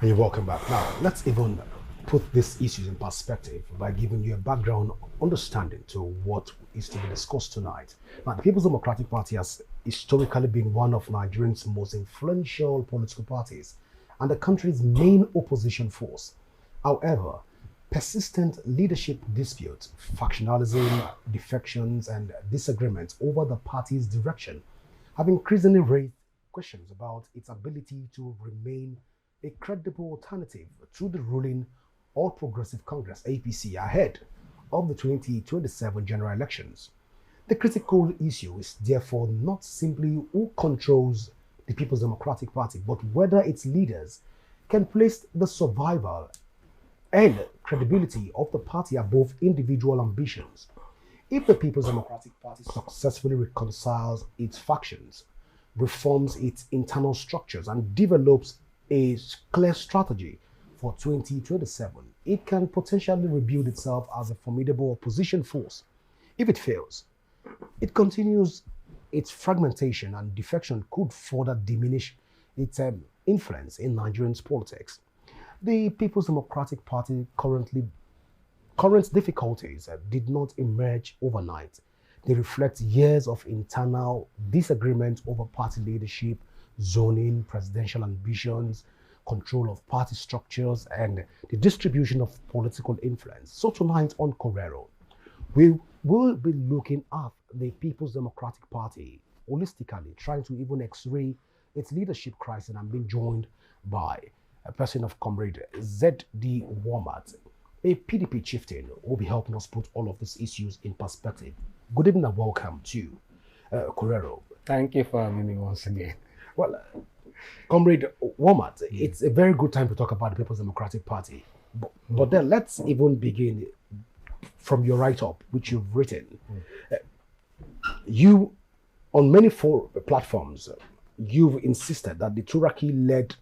And you're welcome back. Now, let's even put these issues in perspective by giving you a background understanding to what is to be discussed tonight. Now, the People's Democratic Party has historically been one of Nigerians' most influential political parties and the country's main opposition force. However, persistent leadership disputes, factionalism, defections, and disagreements over the party's direction have increasingly raised questions about its ability to remain a credible alternative to the ruling All Progressive Congress (APC) ahead of the 2027 general elections. The critical issue is therefore not simply who controls the People's Democratic Party, but whether its leaders can place the survival and credibility of the party above individual ambitions. If the People's Democratic Party successfully reconciles its factions, reforms its internal structures, and develops a clear strategy for 2027, it can potentially rebuild itself as a formidable opposition force. If it fails, it continues its fragmentation and defection could further diminish its influence in Nigerian politics. The People's Democratic Party current difficulties did not emerge overnight. They reflect years of internal disagreement over party leadership, zoning, presidential ambitions, control of party structures, and the distribution of political influence. So tonight on Korero, we will be looking at the People's Democratic Party holistically, trying to even x-ray its leadership crisis, and I'm being joined by a person of Comrade Z.D. Womat, a PDP chieftain who will be helping us put all of these issues in perspective. Good evening and welcome to Korero. Thank you for having me once again. Well, Comrade Womat, it's a very good time to talk about the People's Democratic Party. But then let's even begin from your write-up, which you've written. You, on many platforms, you've insisted that the Turaki-led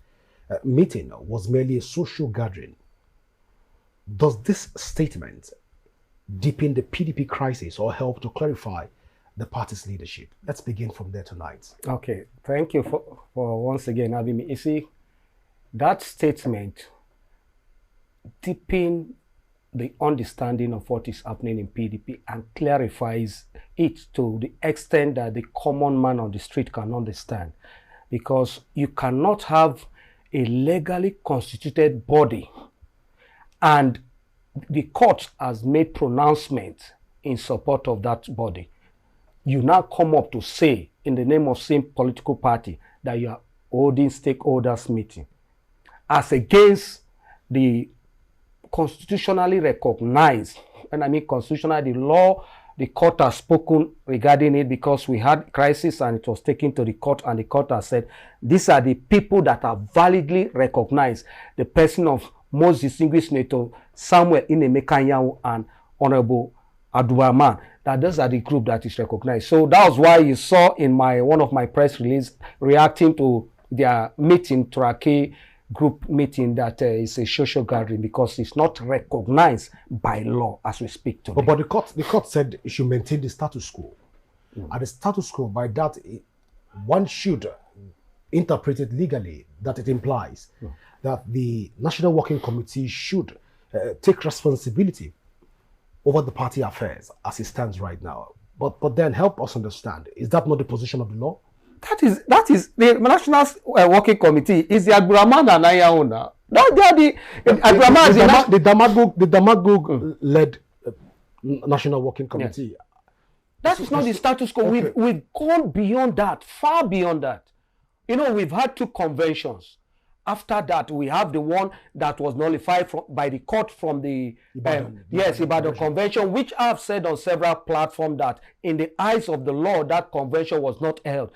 meeting was merely a social gathering. Does this statement deepen the PDP crisis or help to clarify the party's leadership? Let's begin from there tonight. Okay, thank you for once again having me. You see, that statement deepens the understanding of what is happening in PDP and clarifies it to the extent that the common man on the street can understand. Because you cannot have a legally constituted body and the court has made pronouncement in support of that body. You now come up to say, in the name of same political party, that you are holding stakeholders meeting as against the constitutionally recognized, and I mean constitutional, the law, the court has spoken regarding it, because we had crisis and it was taken to the court, and the court has said these are the people that are validly recognized. The person of most distinguished Senator Samuel Inemeka and Honorable Abdulrahman, that those are the group that is recognized. So that was why you saw in one of my press release reacting to their meeting, Turaki group meeting, that is a social gathering because it's not recognized by law as we speak today. But the court said it should maintain the status quo. And the status quo, by that, one should interpret it legally, that it implies that the National Working Committee should take responsibility over the party affairs as it stands right now. But then help us understand, is that not the position of the law? That is the National Working Committee is the Abdulrahman and Ayaona. The Damagog led National Working Committee. Yes. That is not the status quo. Okay. We've gone beyond that, far beyond that. You know, we've had two conventions. After that, we have the one that was nullified by the court from the Ibadan Convention, which I've said on several platforms that in the eyes of the law, that convention was not held.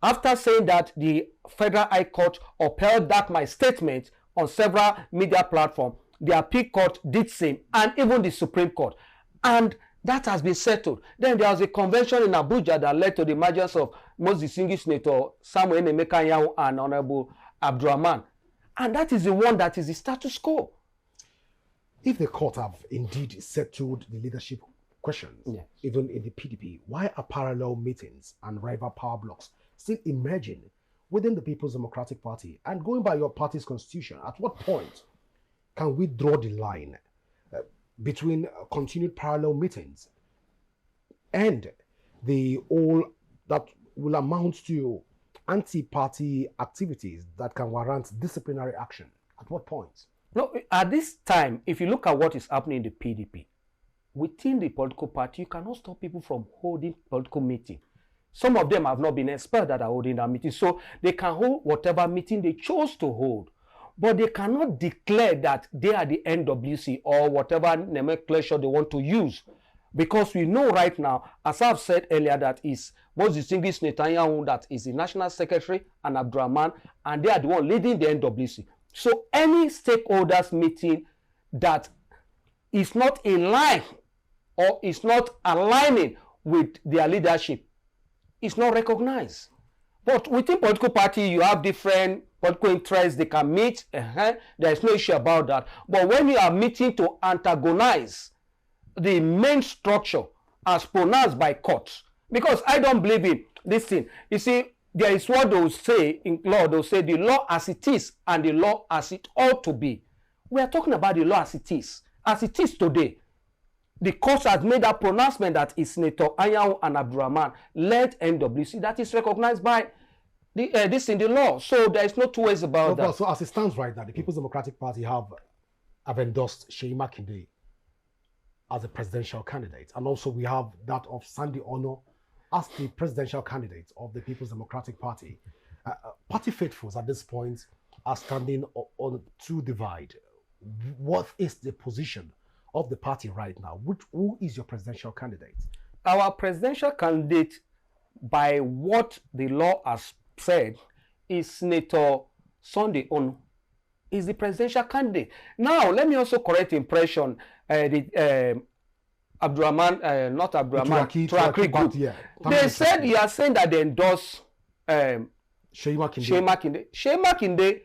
After saying that, the Federal High Court upheld that my statement on several media platforms. The Appeal Court did same, and even the Supreme Court. And that has been settled. Then there was a convention in Abuja that led to the emergence of most distinguished Senator Samuel Inemeka and Honorable Abdulrahman. And that is the one that is the status quo. If the court have indeed settled the leadership questions, even in the PDP, why are parallel meetings and rival power blocks still emerging within the People's Democratic Party, and going by your party's constitution, at what point can we draw the line between continued parallel meetings and the all that will amount to anti-party activities that can warrant disciplinary action? At what point? No, at this time, if you look at what is happening in the PDP, within the political party, you cannot stop people from holding political meeting. Some of them have not been expelled that are holding that meeting, so they can hold whatever meeting they chose to hold. But they cannot declare that they are the NWC or whatever nomenclature they want to use. Because we know right now, as I've said earlier, that is most distinguished Netanyahu, that is the National Secretary, and Abdurrahman, and they are the one leading the NWC. So any stakeholders meeting that is not in line or is not aligning with their leadership is not recognized. But within political party, you have different political interests. They can meet. There is no issue about that. But when you are meeting to antagonize the main structure as pronounced by courts, because I don't believe in this thing. You see, there is what they will say in law. They will say the law as it is and the law as it ought to be. We are talking about the law as it is. As it is today, the court has made that pronouncement that is Senator Anyanwu and Abdurrahman led NWC that is recognized by this in the law. So there is no two ways about that. So as it stands right now, the People's Democratic Party have endorsed Seyi Makinde as a presidential candidate, and also we have that of Sunday Ono as the presidential candidate of the People's Democratic Party. Party faithfuls at this point are standing on two divide. What is the position of the party right now? Who is your presidential candidate? Our presidential candidate, by what the law has said, is Senator Sunday Ono. Is the presidential candidate. Now, let me also correct the impression. Abdurrahman, not Abdurrahman, Turakri group. Yeah. They said you are saying that they endorse Seyi Makinde. Seyi Makinde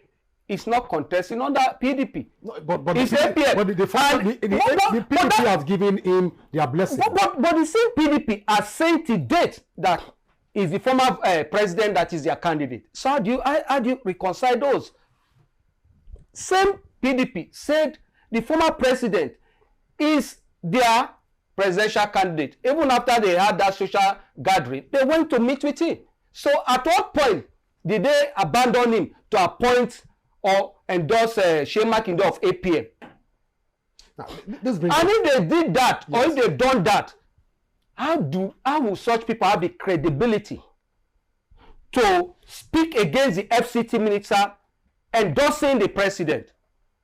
is not contesting under PDP. No, but it's APM. But the PDP has given him their blessing. But the same PDP has said to date that is the former president that is their candidate. So how do you reconcile those? Same PDP said the former president is their presidential candidate. Even after they had that social gathering, they went to meet with him. So at what point did they abandon him to appoint or endorse Seyi Makinde of APM? Now, and if they did that, yes, or if they've done that, how will such people have the credibility to speak against the FCT minister endorsing the president?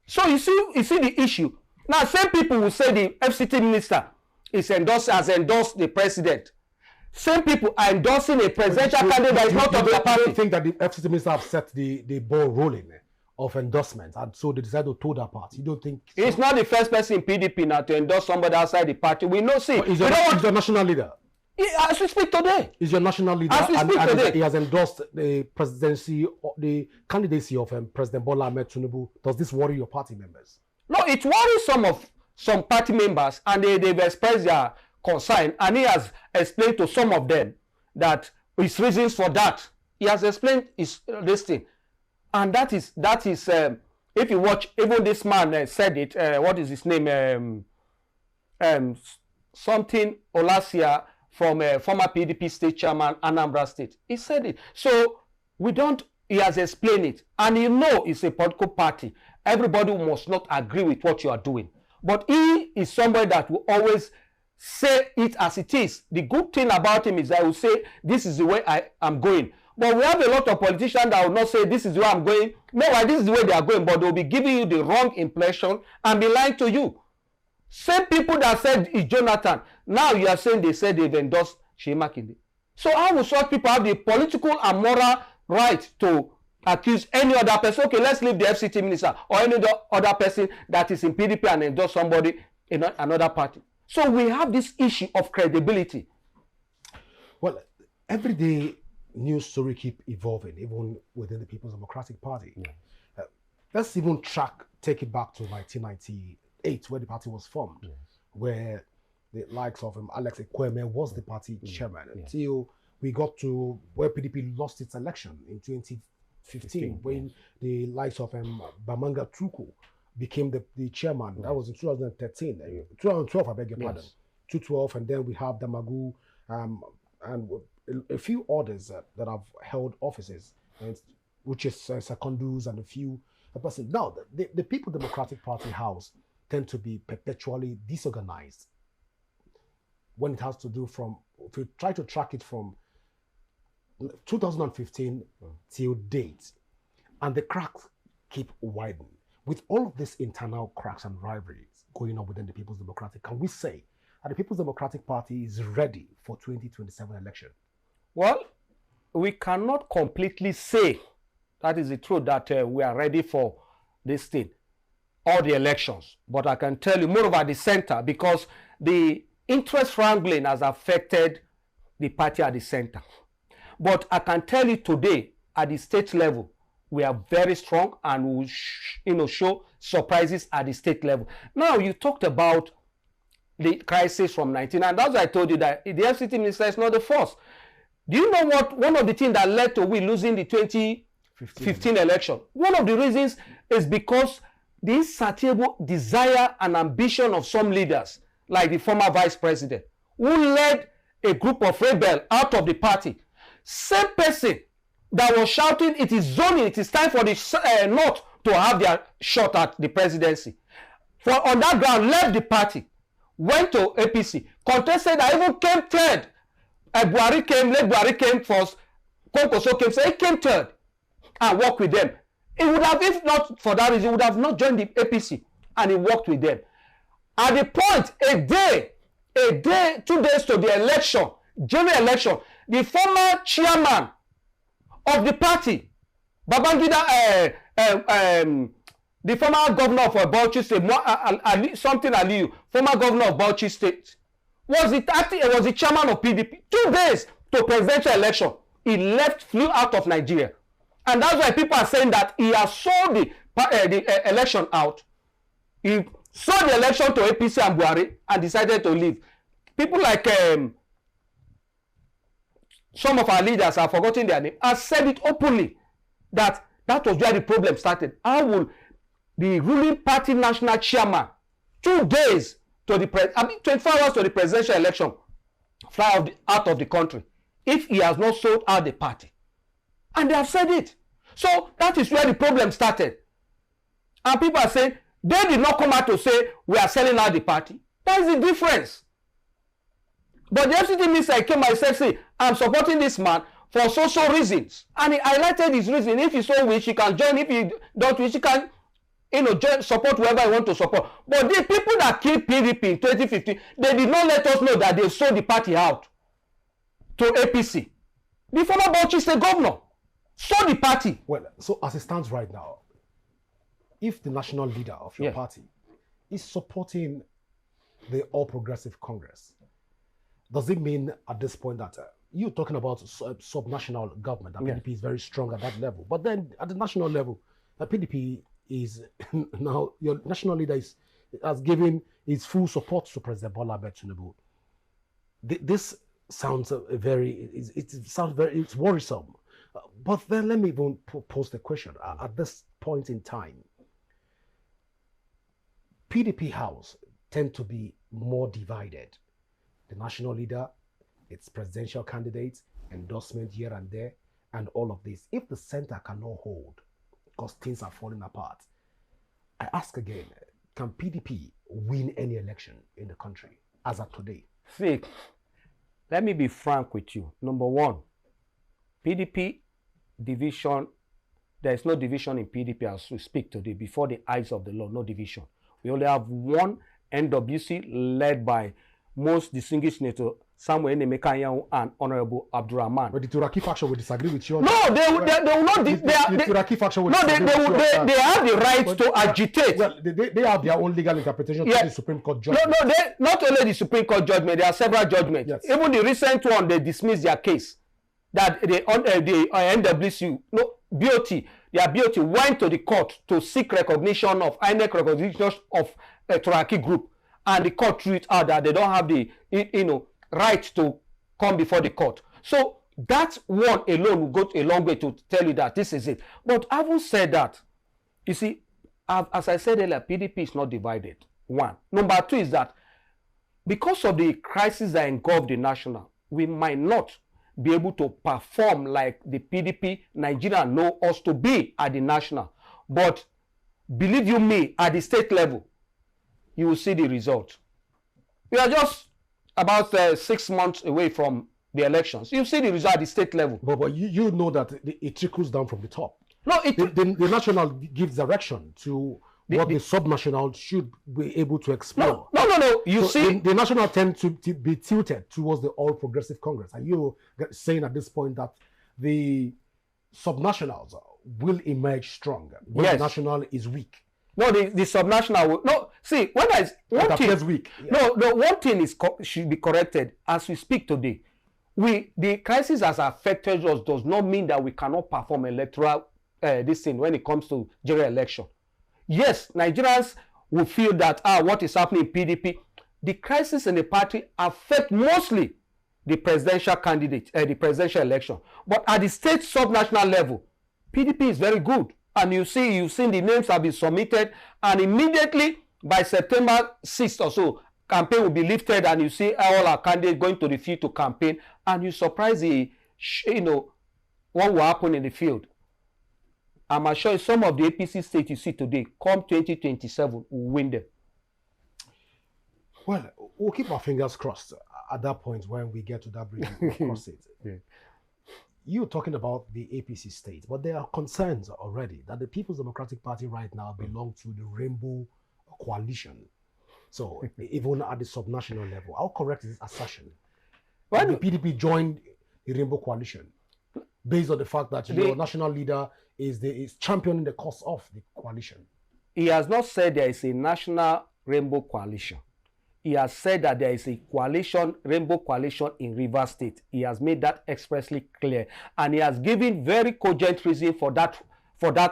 So you see the issue. Now, same people will say the FCT minister has endorsed the president. Same people are endorsing a presidential candidate that is not of their party. Do you think that the FCT minister have set the ball rolling of endorsement, and so they decided to toe that part? You don't think so? He's not the first person in PDP now to endorse somebody outside the party. We know, see. He's your national leader. As we speak today. He's your national leader. As we speak today. He has endorsed the presidency, the candidacy of President Bola Ahmed Tinubu. Does this worry your party members? No, it worries some party members, and they've expressed their concern, and he has explained to some of them that his reasons for that. He has explained this thing. And that is if you watch, even this man said it, what is his name? Something Olasia from former PDP state chairman, Anambra State. He said it. So he has explained it. And you know it's a political party. Everybody must not agree with what you are doing. But he is somebody that will always say it as it is. The good thing about him is that he will say, this is the way I am going. But we have a lot of politicians that will not say, this is the way I'm going. Meanwhile, this is the way they are going, but they will be giving you the wrong impression and be lying to you. Same people that said it's Jonathan, now you are saying they said they've endorsed Seyi Makinde. So how will such people have the political and moral right to accuse any other person? Okay, let's leave the FCT minister or any other person that is in PDP and endorse somebody in another party. So we have this issue of credibility. Well, every day news story keep evolving, even within the People's Democratic Party. Yes. Let's even take it back to 1998, where the party was formed, yes, where the likes of Alex Ekweme was the party chairman, until we got to where PDP lost its election in 2015 when the likes of Bamanga Tuku became the chairman. That was in 2013, 2012, I beg your pardon. 2012, and then we have Damagu and a few others that have held offices, which is Secondus and a few persons. Now, the People Democratic Party House tend to be perpetually disorganized when it has to do from, if you try to track it from 2015 till date, and the cracks keep widening. With all of these internal cracks and rivalries going on within the People's Democratic, can we say that the People's Democratic Party is ready for 2027 election? Well, we cannot completely say that is the truth that we are ready for this thing, all the elections. But I can tell you more about the center, because the interest wrangling has affected the party at the center. But I can tell you today, at the state level, we are very strong and we will show surprises at the state level. Now, you talked about the crisis from 19, and that's why I told you that the FCT minister is not the first. Do you know what one of the things that led to we losing the 2015 election? One of the reasons is because the insatiable desire and ambition of some leaders, like the former vice president, who led a group of rebels out of the party. Same person that was shouting, it is zoning, it is time for the North to have their shot at the presidency. On that ground, left the party, went to APC, contested, I even came third. Buhari came first, Konkoso came, so he came third and worked with them. He would have, if not for that reason, he would have not joined the APC, and he worked with them. At the point, a day, 2 days to the election, general election, the former chairman of the party, Babangida, the former governor of Bauchi State, Aliyu, former governor of Bauchi State, was the chairman of PDP. 2 days to presidential election, he flew out of Nigeria. And that's why people are saying that he has sold the election out. He sold the election to APC and Buhari and decided to leave. People like some of our leaders, have forgotten their name, have said it openly that was where the problem started. How will the ruling party national chairman, 2 days to the 24 hours to the presidential election, fly out of the country if he has not sold out the party? And they have said it. So that is where the problem started. And people are saying they did not come out to say we are selling out the party. That is the difference. But the FCT minister came and said, see, I'm supporting this man for social reasons. And he highlighted his reason. If he so wish, he can join. If he don't wish, he can join, support whoever he want to support. But the people that killed PDP in 2015, they did not let us know that they sold the party out to APC. The former Bauchi State governor sold the party. Well, so as it stands right now, if the national leader of your party is supporting the All Progressive Congress, does it mean at this point that you're talking about sub-national government, that PDP is very strong at that level, but then at the national level, the PDP is now, your national leader has given his full support to President Bola Ahmed Tinubu. This sounds it's worrisome. But then let me even pose the question. At this point in time, PDP House tend to be more divided. The national leader, its presidential candidates, endorsement here and there, and all of this. If the center cannot hold, because things are falling apart, I ask again, can PDP win any election in the country as of today? See, let me be frank with you. Number one, PDP division, there is no division in PDP as we speak today. Before the eyes of the law, no division. We only have one NWC led by most distinguished Senator Samuel Enemeka and Honorable Abdurrahman. But the Turaki faction will disagree with you. No, they will not. The Turaki faction will they have the right to agitate. Well, they have their own legal interpretation to the Supreme Court judgment. No, not only the Supreme Court judgment, there are several judgments. Yes. Even the recent one, they dismissed their case. That the NWC, their BOT went to the court to seek recognition of INEC recognition of a Turaki group. And the court ruled out that they don't have the right to come before the court. So That one alone will go a long way to tell you that this is it. But having said that, you see, as I said earlier, PDP is not divided. One. Number two is that because of the crisis that engulfed the national, we might not be able to perform like the PDP Nigeria know us to be at the national. But believe you me, at the state level, you will see the result. We are just about 6 months away from the elections. You see the result at the state level. But you know that it trickles down from the top. No, the national gives direction to what the subnational should be able to explore. No. You see, the national tend to be tilted towards the All Progressive Congress. Are you saying at this point that the subnationals will emerge stronger when yes. the national is weak? No, the subnational will. No, see, when I one thing, weak. Yeah. No, one thing should be corrected as we speak today. The crisis has affected us does not mean that we cannot perform electoral this thing when it comes to general election. Yes, Nigerians will feel that what is happening in PDP, the crisis in the party affect mostly the presidential candidate, the presidential election. But at the state subnational level, PDP is very good. And you've seen the names have been submitted, and immediately by September 6th or so, campaign will be lifted, and you see all our candidates going to the field to campaign, and you surprise what will happen in the field. I'm sure some of the APC states you see today, come 2027, will win them. Well, we'll keep our fingers crossed at that point when we get to that bridge and cross it. Yeah. You're talking about the APC state, but there are concerns already that the People's Democratic Party right now belong to the Rainbow Coalition. So even at the subnational level, how correct is this assertion? Well, the PDP joined the Rainbow Coalition based on the fact that your national leader is championing the cause of the coalition. He has not said there is a national Rainbow Coalition. He has said that there is a coalition, Rainbow Coalition in Rivers State. He has made that expressly clear. And he has given very cogent reason for that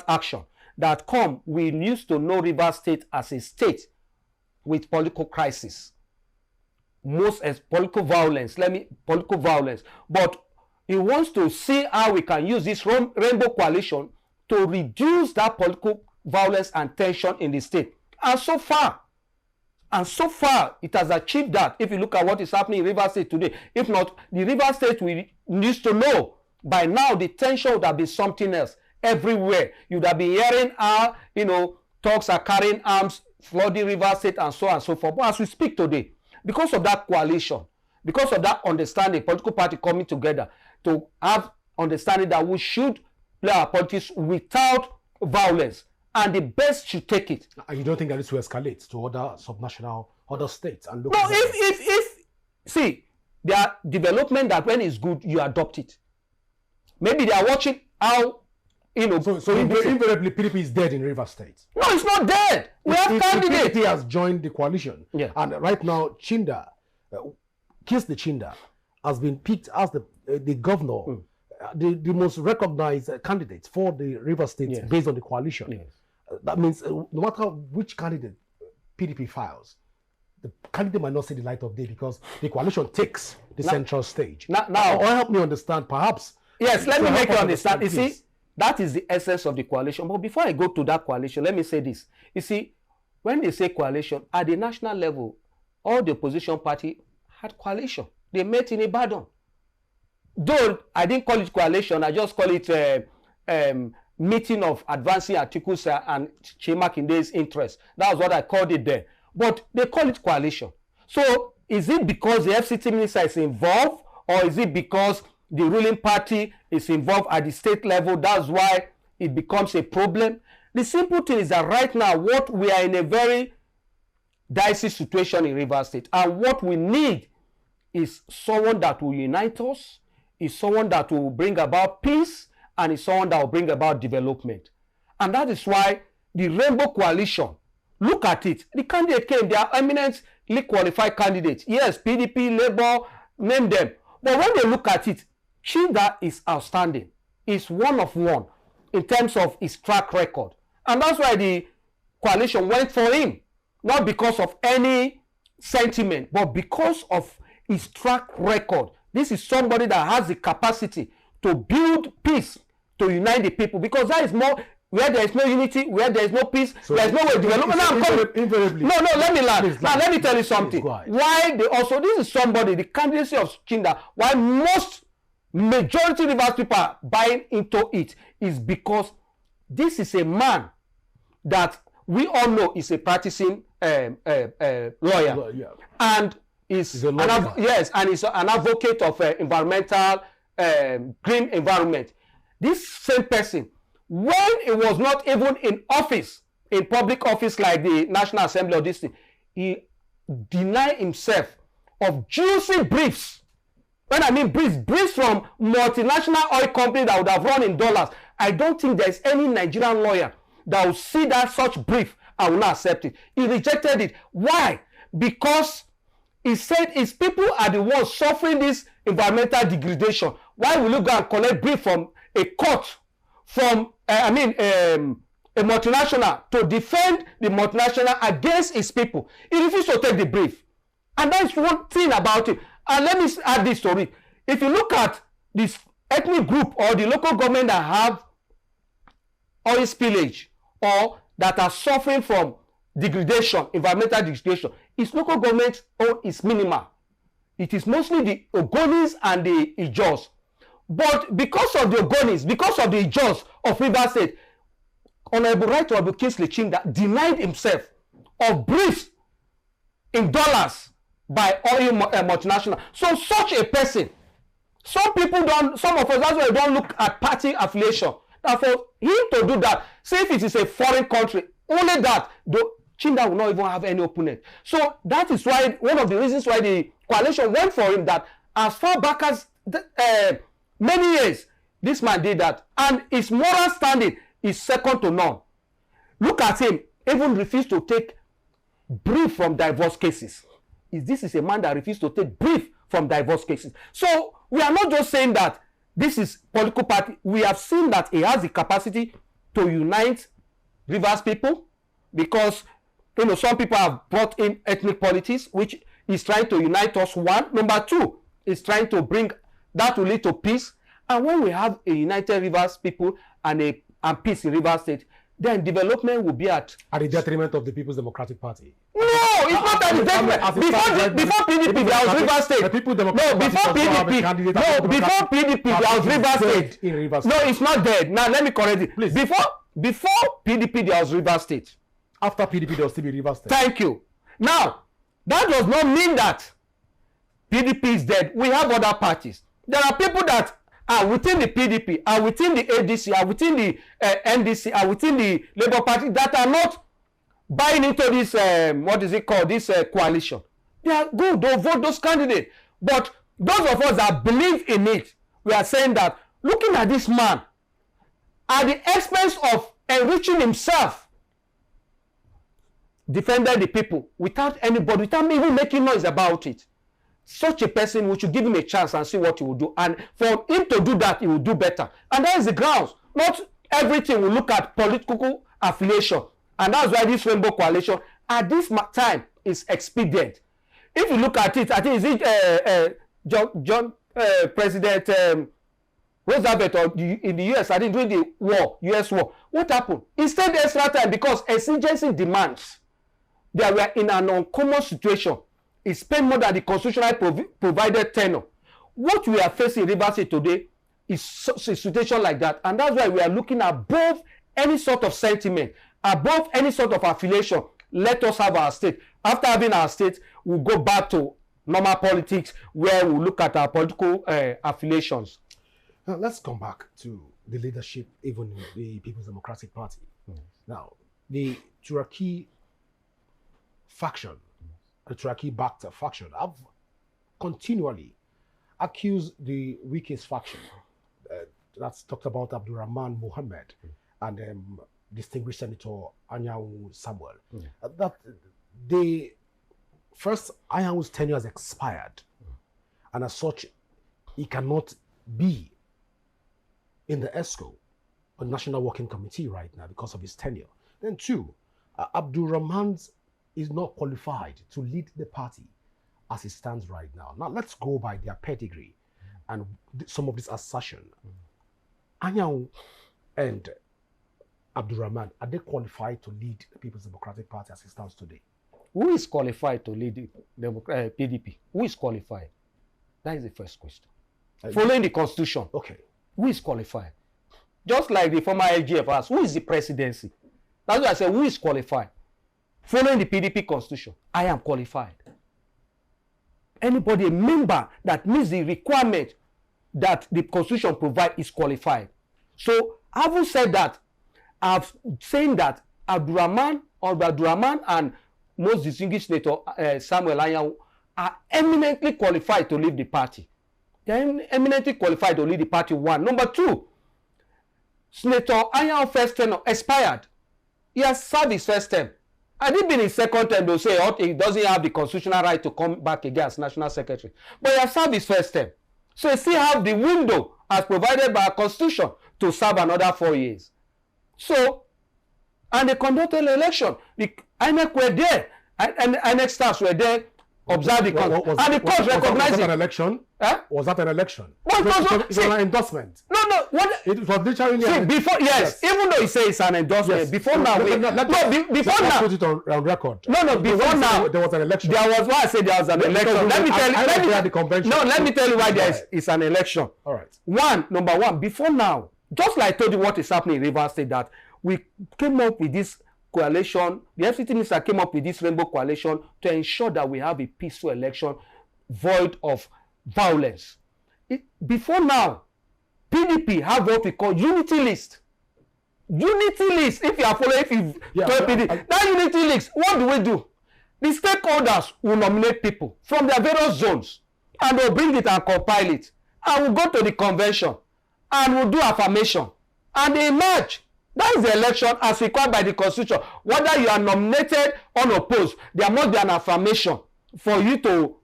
action. That we used to know Rivers State as a state with political crisis. Most as political violence. But he wants to see how we can use this Rainbow Coalition to reduce that political violence and tension in the state. And so far, it has achieved that. If you look at what is happening in Rivers State today, if not, the Rivers State we used to know by now, the tension would have been something else everywhere. You would have been hearing how, talks are carrying arms, flooding Rivers State, and so on and so forth. But as we speak today, because of that coalition, because of that understanding, political party coming together to have understanding that we should play our politics without violence, and the best should take it. And you don't think that this will escalate to other states and local? No, see, there are development that when it's good, you adopt it. Maybe they are watching how, So invariably, PDP is dead in Rivers State. No, it's not dead. We have candidates. PDP has joined the coalition. Yeah. And right now, Chinda, Kingsley Chinda, has been picked as the governor, the most recognized candidate for the Rivers State based on the coalition. Yes. That means no matter which candidate PDP files, the candidate might not see the light of day because the coalition takes the central stage. Now, or help me understand, perhaps. Yes, let me make you understand. You see, that is the essence of the coalition. But before I go to that coalition, let me say this. You see, when they say coalition, at the national level, all the opposition party had coalition. They met in Ibadan. Though I didn't call it coalition, I just call it meeting of advancing articles and Chimakinde's interest. That was what I called it there. But they call it coalition. So is it because the FCT minister is involved, or is it because the ruling party is involved at the state level? That's why it becomes a problem. The simple thing is that right now, we are in a very dicey situation in Rivers State. And what we need is someone that will unite us, is someone that will bring about peace, and is someone that will bring about development. And that is why the Rainbow Coalition, look at it. The candidate came, they are eminently qualified candidates. Yes, PDP, Labour, name them. But when they look at it, Chinda is outstanding. He's one of one in terms of his track record. And that's why the coalition went for him. Not because of any sentiment, but because of his track record. This is somebody that has the capacity to build peace, to unite the people, because that is more where there is no unity, where there is no peace, so there is no way development. No, let me learn. Now let me tell you something. Why they also, this is somebody, the candidacy of Chinda, why most majority Rivers people are buying into it is because this is a man that we all know is a practicing lawyer, and is an advocate of environmental green environment. This same person, when he was not even in office, in public office like the National Assembly or this thing, he denied himself of juicy briefs. When I mean briefs from multinational oil company that would have run in dollars. I don't think there is any Nigerian lawyer that will see that such brief and will not accept it. He rejected it. Why? Because he said his people are the ones suffering this environmental degradation. Why will you go and collect brief from a court, from a multinational, to defend the multinational against his people? He refused to take the brief. And that's one thing about it. And let me add this to it. If you look at this ethnic group or the local government that have oil spillage or that are suffering from degradation, environmental degradation, its local government is minimal. It is mostly the Ogonis and the Ijos. But because of the Ogonis, because of the Ijos of Rivers State, Honorable Right Honorable Kingsley Chinda denied himself of briefs in dollars by oil multinational. So such a person, some of us, that's why we don't look at party affiliation. Now for him to do that, say if it is a foreign country, only that, Chinda will not even have any opponent. So that is why, one of the reasons why the coalition went for him, that as far back as many years, this man did that. And his moral standing is second to none. Look at him, even refused to take brief from divorce cases. This is a man that refused to take brief from divorce cases. So we are not just saying that this is political party. We have seen that he has the capacity to unite Rivers people, because some people have brought in ethnic politics, which is trying to unite us. One. Number two, is trying to bring that will lead to peace. And when we have a united Rivers people and peace in Rivers State, then development will be at the detriment of the People's Democratic Party. No, it's not at the detriment. Before PDP, there was Rivers State. Before PDP, there was Rivers State. No, it's not dead. Now let me correct it. Please. Before PDP, there was Rivers State. After PDP, there will still be Rivers State. Thank you. Now, that does not mean that PDP is dead. We have other parties. There are people that are within the PDP, are within the ADC, are within the NDC, are within the Labour Party that are not buying into this, this coalition. They are good, they'll vote those candidates. But those of us that believe in it, we are saying that looking at this man, at the expense of enriching himself, defended the people without anybody, without even making noise about it. Such a person, we should give him a chance and see what he will do. And for him to do that, he will do better. And that is the grounds. Not everything will look at political affiliation. And that's why this Rainbow Coalition, at this time, is expedient. If you look at it, I think, is it President Roosevelt in the US, I think during the war, US war, what happened? He stayed extra time because exigency demands. They were in an uncommon situation. He spent more than the constitutionally provided tenure. What we are facing in Rivers State today is a situation like that. And that's why we are looking above any sort of sentiment, above any sort of affiliation. Let us have our state. After having our state, we'll go back to normal politics, where we look at our political affiliations. Now, let's come back to the leadership, even in the People's Democratic Party. Now, the Turaki faction, the Turaki-backed faction, have continually accused the weakest faction, that's talked about Abdulrahman Mohammed and distinguished Senator Anyanwu Samuel, that Anyawu's tenure has expired, and as such, he cannot be in the ESCO, a National Working Committee right now, because of his tenure. Then two, Abdulrahman is not qualified to lead the party as it stands right now. Now let's go by their pedigree. and some of this assertion, Anyao and Abdurrahman, are they qualified to lead the People's Democratic Party as it stands today? Who is qualified to lead the PDP? Who is qualified? That is the first question. Following the constitution. Okay. Who is qualified? Just like the former LGF asked, who is the presidency? That's why I said, who is qualified? Following the PDP constitution, I am qualified. Anybody, a member that meets the requirement that the constitution provides is qualified. So, having said that, I've saying that Abdurrahman and most distinguished senator Samuel Anyao are eminently qualified to lead the party. They are eminently qualified to lead the party, one. Number two, Senator Anyao first term expired. He has served his first term. Had he been his second term, they'll say he doesn't have the constitutional right to come back again as national secretary. But he has served his first term. So he still have the window as provided by our constitution to serve another 4 years. So, and they conducted an election. The INEC were there, and INEC staffs were there, observed the and the court recognized it. Was that an election? Huh? Was that an election? Well, it was an endorsement. No. What? It was literally before. Yes, even though he says it's an endorsement, yes. Before now, before now, put it on record. No. Before now, there was an election. There was why I said there was an election. Let me tell you why it's an election. All right. Number one. Before now, just like I told you what is happening in Rivers State, that we came up with this coalition. The FCT minister came up with this rainbow coalition to ensure that we have a peaceful election, void of violence. Before now, PDP have what we call unity list. Unity list. If you are following, PDP, that unity list, what do? The stakeholders will nominate people from their various zones, and they'll bring it and compile it, and we'll go to the convention, and we'll do affirmation, and they emerge. That is the election as required by the constitution. Whether you are nominated or unopposed, there must be an affirmation for you to,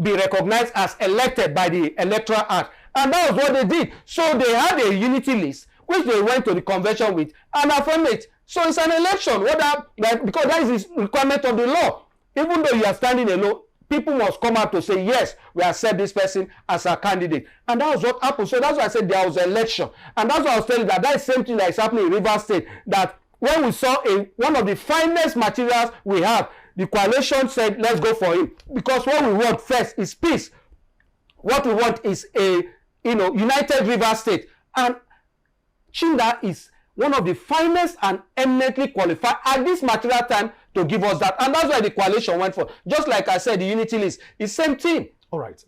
be recognized as elected by the Electoral Act. And that was what they did. So they had a unity list, which they went to the convention with and affirmed it. So it's an election, because that is the requirement of the law. Even though you are standing alone, people must come out to say, yes, we accept this person as a candidate. And that was what happened. So that's why I said there was an election. And that's why I was telling you that is the same thing that is happening in Rivers State. That when we saw one of the finest materials we have, the coalition said, let's go for it. Because what we want first is peace. What we want is a united Rivers State. And Chinda is one of the finest and eminently qualified at this material time to give us that. And that's why the coalition went for. Just like I said, the unity list is same thing. All right.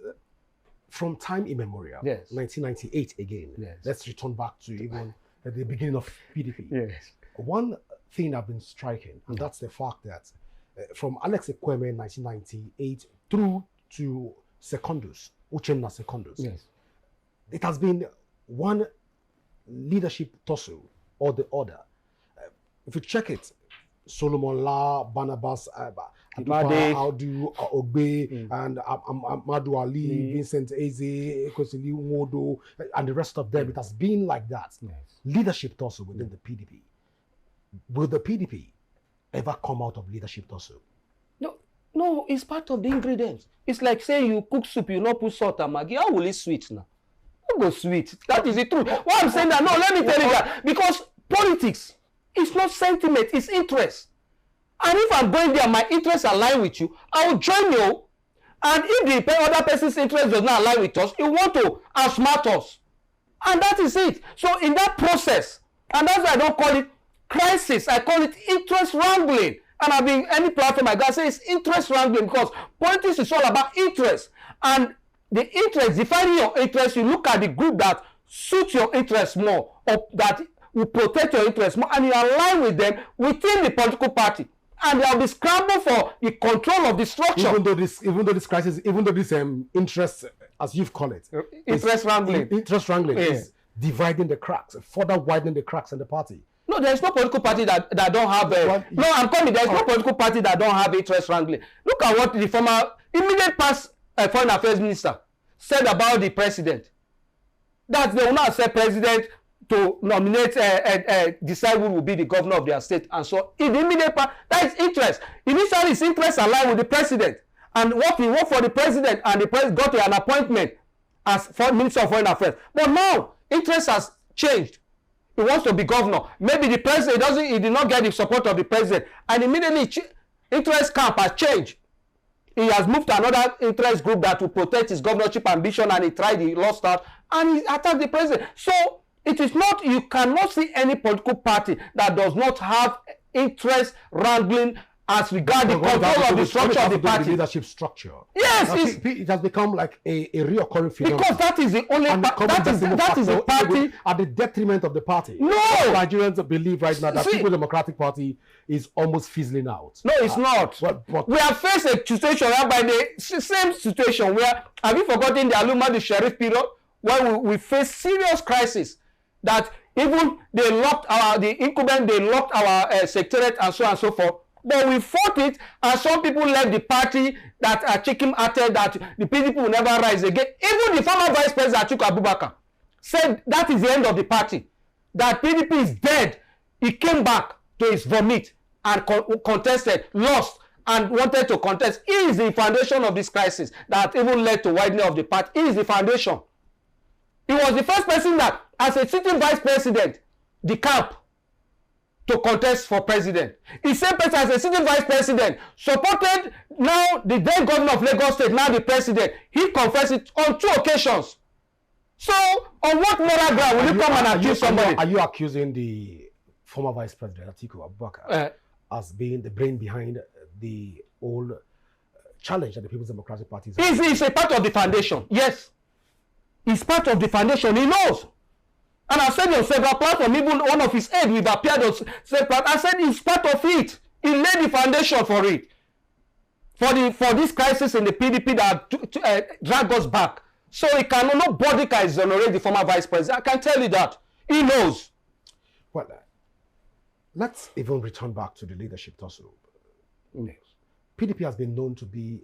From time immemorial, yes. 1998 again, yes. Let's return back to even at the beginning of PDP. Yes. One thing I've been striking, and that's the fact that from Alex Ekweme in 1998 through to Secondus, Uchenna Secondus, yes. It has been one leadership tussle or the other. If you check it, Solomon La, Barnabas, Audu, Ogbe, and Amadu Ali, Vincent Eze, Ekosili Nwodo, and the rest of them, it has been like that. Yes. Leadership tussle within the PDP. Will the PDP ever come out of leadership tussle? No, it's part of the ingredients. It's like saying you cook soup, you not put salt and maggi. How will it sweet now? It go sweet. That is the truth. Why I'm saying that? No, let me tell you that. Because politics, it's not sentiment, it's interest. And if I'm going there, my interests align with you, I will join you. And if the other person's interest does not align with us, you want to outsmart us. And that is it. So in that process, and that's why I don't call it crisis, I call it interest wrangling. And I've been any platform I got say it's interest wrangling, because politics is all about interest. And the interest, defining your interest, you look at the group that suits your interest more, or that will protect your interest more, and you align with them within the political party. And there will be scramble for the control of the structure. Even though this crisis, interest, as you've called it, interest wrangling. Interest wrangling is dividing the cracks, further widening the cracks in the party. No, there is no political party that don't have there is no political party that don't have interest wrangling. Look at what the former immediate past foreign affairs minister said about the president. That they will not accept president to nominate, decide who will be the governor of their state. And so in the immediate past, that is interest. Initially, his interest aligned with the president. And what he worked for the president, and the president got an appointment as Minister of Foreign Affairs. But now, interest has changed. He wants to be governor. Maybe the president he did not get the support of the president. And immediately, interest camp has changed. He has moved to another interest group that will protect his governorship ambition, and he lost out, and he attacked the president. So, it is not, you cannot see any political party that does not have interest wrangling as regards the control of the structure of the party. The leadership structure. Yes, it has become like a reoccurring phenomenon. Because that is the only that is the party at the detriment of the party. No, Nigerians believe right now that People's Democratic Party is almost fizzling out. No, it's not. But we have faced a situation whereby the same situation where, have you forgotten the Aluma the Sheriff period, where we faced serious crisis that even they locked the incumbent, they locked our secretariat and so on and so forth. But we fought it, and some people left the party that are chicken-hearted, that the PDP will never rise again. Even the former vice president, Atiku Abubakar, said that is the end of the party, that PDP is dead. He came back to his vomit and contested, lost, and wanted to contest. He is the foundation of this crisis that even led to widening of the party. He is the foundation. He was the first person that, as a sitting vice president, the camp to contest for president. The same person as a sitting vice president supported now the then governor of Lagos State, now the president. He confessed it on 2 occasions. So, on what moral ground will you come and accuse somebody? Are you accusing the former vice president, Atiku Abubakar, as being the brain behind the whole challenge that the People's Democratic Party is? He's a part of the foundation, yes. He's part of the foundation, he knows. And I said on several platforms, even one of his aides, we've appeared on several platforms. I said he's part of it. He laid the foundation for it. For this crisis in the PDP that dragged us back. So nobody can exonerate the former vice president. I can tell you that. He knows. Well, let's even return back to the leadership tussle. Yes. PDP has been known to be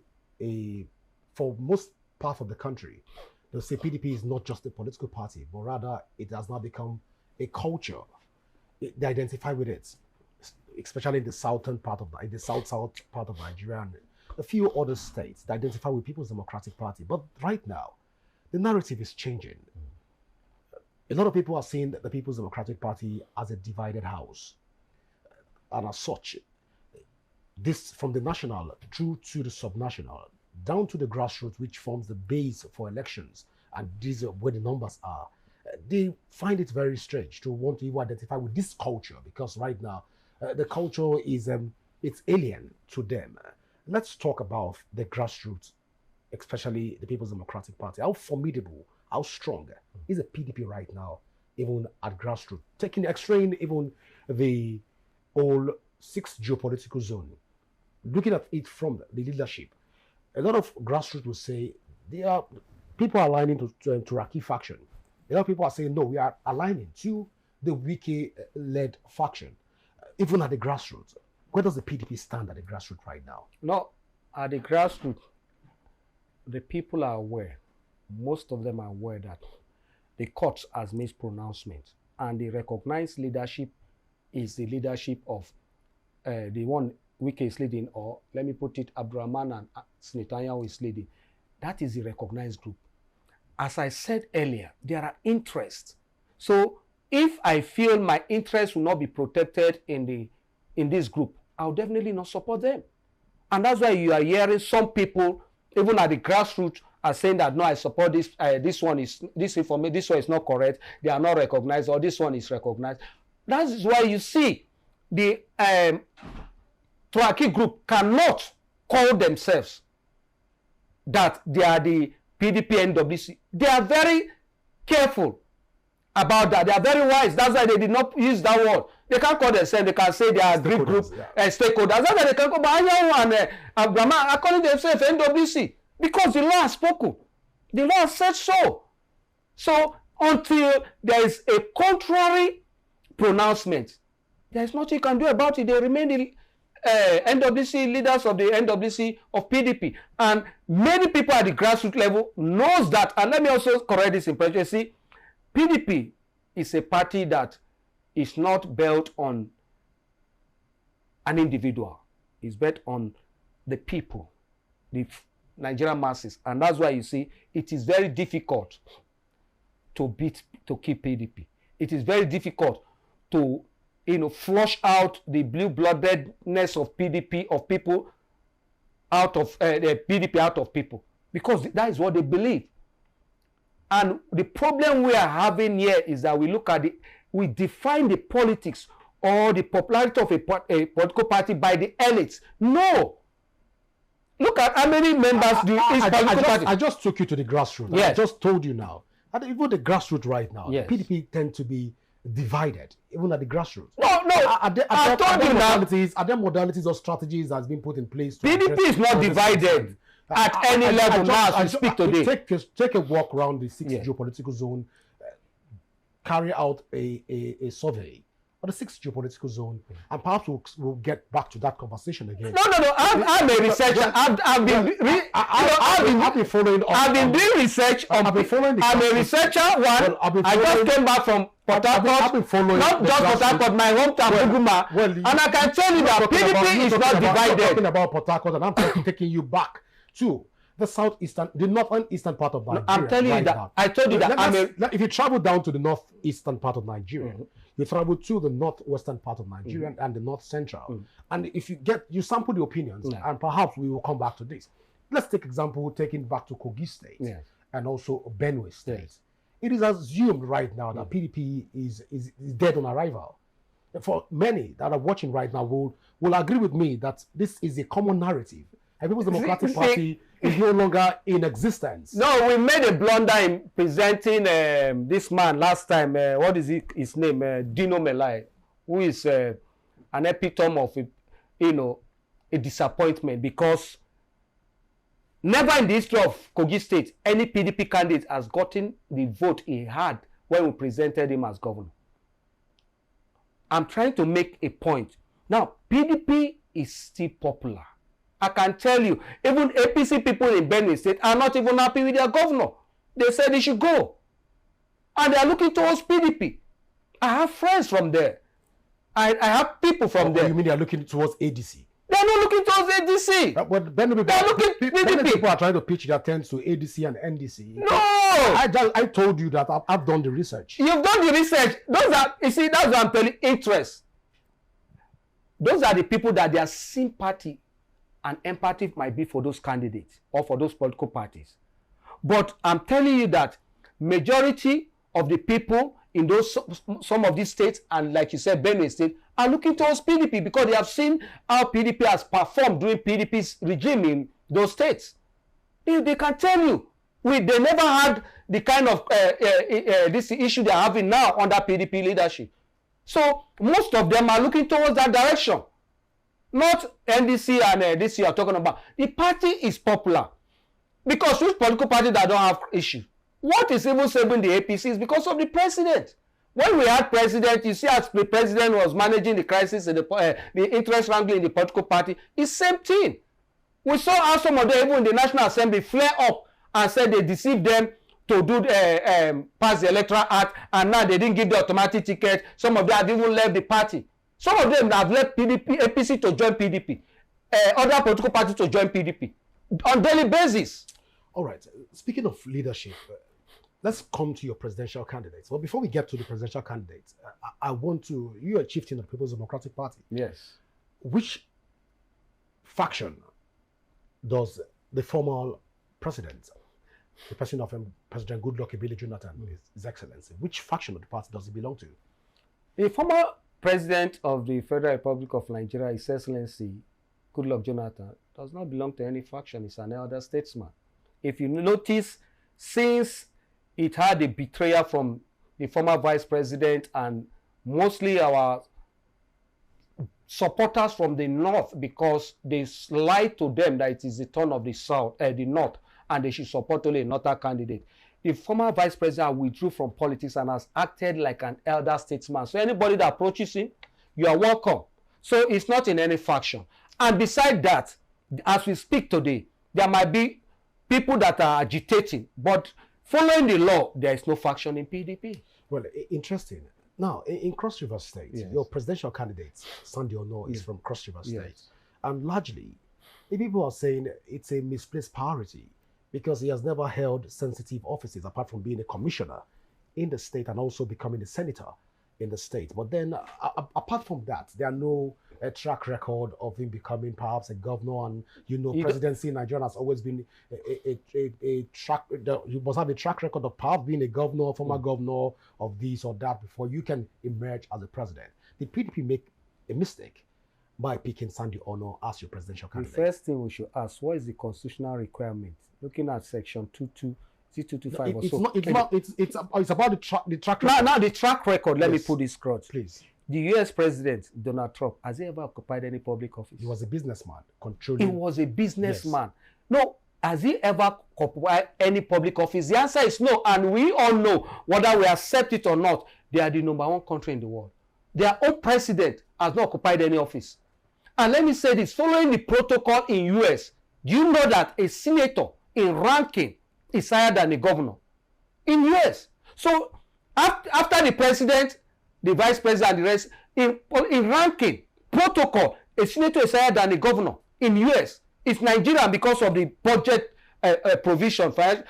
for most part of the country, they'll say PDP is not just a political party, but rather it has now become a culture. They identify with it, especially in the southern part of the south part of Nigeria and a few other states. They identify with People's Democratic Party. But right now, the narrative is changing. A lot of people are seeing the People's Democratic Party as a divided house, and as such, this from the national through to the subnational, down to the grassroots, which forms the base for elections, and these are where the numbers are. They find it very strange to want to even identify with this culture, because right now the culture is it's alien to them. Let's talk about the grassroots, especially the People's Democratic Party. How formidable, how strong is the PDP right now, even at grassroots, extraying even the whole 6 geopolitical zone, looking at it from the leadership. A lot of grassroots will say people are aligning to Turaki faction. A lot of people are saying, no, we are aligning to the Wike-led faction, even at the grassroots. Where does the PDP stand at the grassroots right now? No, at the grassroots, the people are aware. Most of them are aware that the court has made pronouncements, and the recognized leadership is the leadership of the one Wike is leading, or let me put it, Abdurrahman and Netanyahu is leading. That is the recognized group. As I said earlier, there are interests. So if I feel my interests will not be protected in this group, I'll definitely not support them. And that's why you are hearing some people, even at the grassroots, are saying that no, I support this. This one is not correct. They are not recognized, or this one is recognized. That is why you see the Turaki group cannot call themselves that they are the PDP NWC. They are very careful about that. They are very wise. That's why they did not use that word. They can't call themselves. They can say they are Greek group, stakeholders. That's why they can call Ayahu and Abraham are calling themselves NWC, because the law has spoken. The law said so. So until there is a contrary pronouncement, there is nothing you can do about it. They remain the NWC leaders of the NWC of PDP, and many people at the grassroots level knows that. And let me also correct this impression. See, PDP is a party that is not built on an individual. It's built on the people, the Nigerian masses. And that's why you see it is very difficult to keep PDP. It is very difficult to, flush out the blue-bloodedness of PDP, of people out of the PDP out of people, because that is what they believe. And the problem we are having here is that we define the politics or the popularity of a political party by the elites. No. Look at how many members I just took you to the grassroots. Yes. I just told you now. And even the grassroots right now, yes. PDP tend to be divided, even at the grassroots. No. Are there modalities or strategies that's been put in place? PDP is not divided at any level now as we speak today. Take a walk around the 6th geopolitical zone, carry out a survey on the 6th geopolitical zone, and perhaps we'll get back to that conversation again. No. I'm a researcher. I've been following. I've been doing research. I'm a researcher. I just came back from Port Harcourt. I've been following. Not just Port Harcourt, my hometown, Buguma. And I can tell you that PDP is not divided. Talking about Port Harcourt, and I'm taking you back to the northern eastern part of Nigeria. I'm telling you that. I told you that. If you travel down to the northeastern part of Nigeria, you travel to the northwestern part of Nigeria and the north central. And if you sample the opinions, and perhaps we will come back to this. Let's take example taking back to Kogi State and also Benue State. Yes. It is assumed right now that PDP is dead on arrival. For many that are watching right now will agree with me that this is a common narrative. And People's Democratic Party is no longer in existence. No, we made a blunder in presenting this man last time. What is his name? Dino Melai, who is an epitome of a disappointment, because never in the history of Kogi State any PDP candidate has gotten the vote he had when we presented him as governor. I'm trying to make a point. Now, PDP is still popular. I can tell you, even APC people in Benue State are not even happy with their governor. They said he should go. And they are looking towards PDP. I have friends from there. I have people from there. You mean they are looking towards ADC? They are not looking towards ADC. But Benue people are trying to pitch their tents to ADC and NDC. No! I told you that I've done the research. You've done the research. That's what I'm telling you, interest. Those are the people that their sympathy and empathy might be for those candidates or for those political parties. But I'm telling you that majority of the people in some of these states, and like you said, Benue State, are looking towards PDP because they have seen how PDP has performed during PDP's regime in those states. They can tell you, they never had the kind of this issue they are having now under PDP leadership. So most of them are looking towards that direction. Not NDC and this you are talking about. The party is popular because which political party that don't have issue? What is even saving the APC is because of the president. When we had president, you see as the president was managing the crisis in the interest wrangling in the political party, it's same thing. We saw how some of them, even in the National Assembly, flare up and said they deceived them to do pass the Electoral Act, and now they didn't give the automatic ticket. Some of them have even left the party. Some of them have left APC to join PDP. Other political parties to join PDP on daily basis. All right. Speaking of leadership, let's come to your presidential candidates. Well, before we get to the presidential candidates, I want to... You are chieftain of the People's Democratic Party. Yes. Which faction does the former president, the person of President Goodluck Ebele Jonathan, His Excellency, which faction of the party does he belong to? The former President of the Federal Republic of Nigeria, His Excellency Goodluck Jonathan, does not belong to any faction. He's an elder statesman. If you notice, since it had a betrayal from the former Vice President and mostly our supporters from the North, because they lied to them that it is the turn of the South, the North, and they should support only another candidate. The former Vice President withdrew from politics and has acted like an elder statesman. So anybody that approaches him, you are welcome. So it's not in any faction. And beside that, as we speak today, there might be people that are agitating, but following the law, there is no faction in PDP. Well, interesting. Now, in Cross River State, your presidential candidate, Sunday Ono, is from Cross River State. And largely, The people are saying it's a misplaced priority because he has never held sensitive offices apart from being a commissioner in the state and also becoming a senator in the state. But then, apart from that, there are no track record of him becoming perhaps a governor. And presidency in Nigeria has always been a track. You must have a track record of perhaps being a governor, former governor of this or that before you can emerge as a president. The PDP make a mistake by picking Sunday Ono as your presidential candidate? The first thing we should ask, what is the constitutional requirement? Looking at section 225 or so. It's about the track record. Now the track record, let me put this cross. Please. The US president, Donald Trump, has he ever occupied any public office? He was a businessman, controlling. He was a businessman. Yes. No, has he ever occupied any public office? The answer is no, and we all know, whether we accept it or not, they are the #1 country in the world. Their own president has not occupied any office. And let me say this, following the protocol in US, do you know that a senator in ranking is higher than a governor in US? So after the president, the vice president, and the rest, in ranking protocol, a senator is higher than a governor in US. It's Nigeria because of the budget provision. That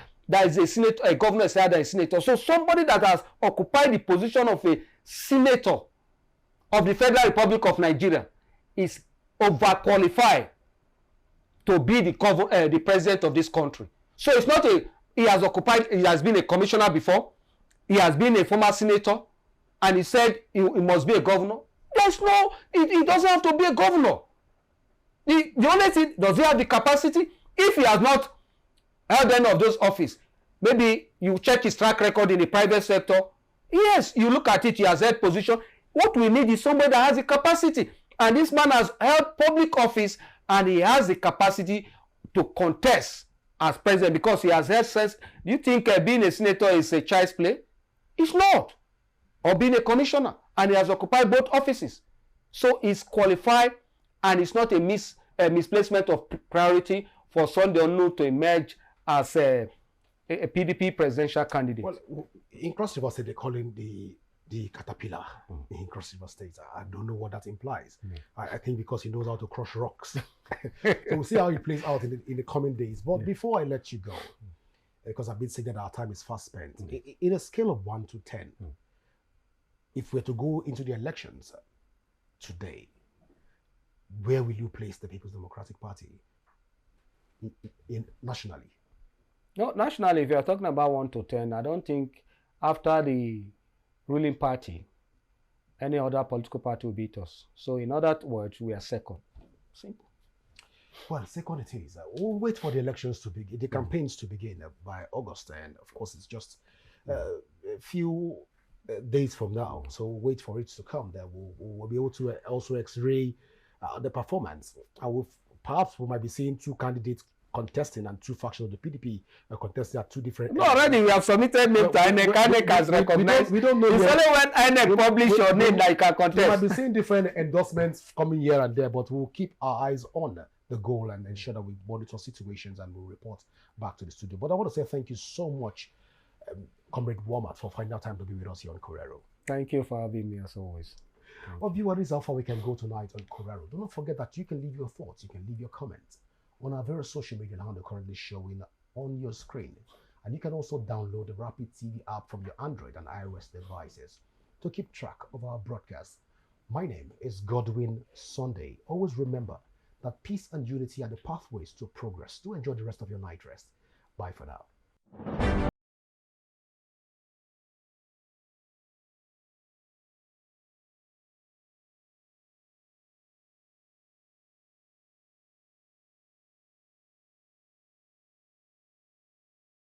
is a governor is higher than a senator. So somebody that has occupied the position of a senator of the Federal Republic of Nigeria is overqualified to be the president of this country. So it's not he has been a commissioner before, he has been a former senator, and he said he must be a governor. He doesn't have to be a governor. The only thing, does he have the capacity? If he has not held any of those offices, maybe you check his track record in the private sector. Yes, you look at it, he has held position. What we need is somebody that has the capacity. And this man has held public office and he has the capacity to contest as president because he has held sense. Do you think being a senator is a child's play? It's not. Or being a commissioner, and he has occupied both offices. So he's qualified, and it's not a misplacement of priority for Sunday Onu to emerge as a PDP presidential candidate. Well, in Cross River State, they call him the caterpillar in Cross River State. I don't know what that implies. I think because he knows how to crush rocks. So we'll see how he plays out in the coming days. But before I let you go, because I've been saying that our time is fast spent, in a scale of 1 to 10, if we're to go into the elections today, where will you place the People's Democratic Party nationally? No, nationally, if you're talking about 1 to 10, I don't think after the ruling party, any other political party will beat us. So in other words, we are second. Simple. Well, second it is. We'll wait for the elections to begin, the campaigns to begin by August. And of course, it's just a few days from now. So we'll wait for it to come. Then we'll be able to also x-ray the performance. Perhaps we might be seeing 2 candidates contesting and 2 factions of the PDP contesting at 2 different. No, already we have submitted name to INEC. INEC has recognized. We don't know. It's only when INEC publish your name that you can contest. We might be seeing different endorsements coming here and there, but we'll keep our eyes on the goal and ensure that we monitor situations and we'll report back to the studio. But I want to say thank you so much, Comrade Walmart, for finding out time to be with us here on Korero. Thank you for having me as always. Well, viewers, this is how far we can go tonight on Korero. Do not forget that you can leave your thoughts, you can leave your comments on our various social media handle currently showing on your screen. And you can also download the RapidTV app from your Android and iOS devices to keep track of our broadcasts. My name is Godwin Sunday. Always remember that peace and unity are the pathways to progress. Do enjoy the rest of your night rest. Bye for now.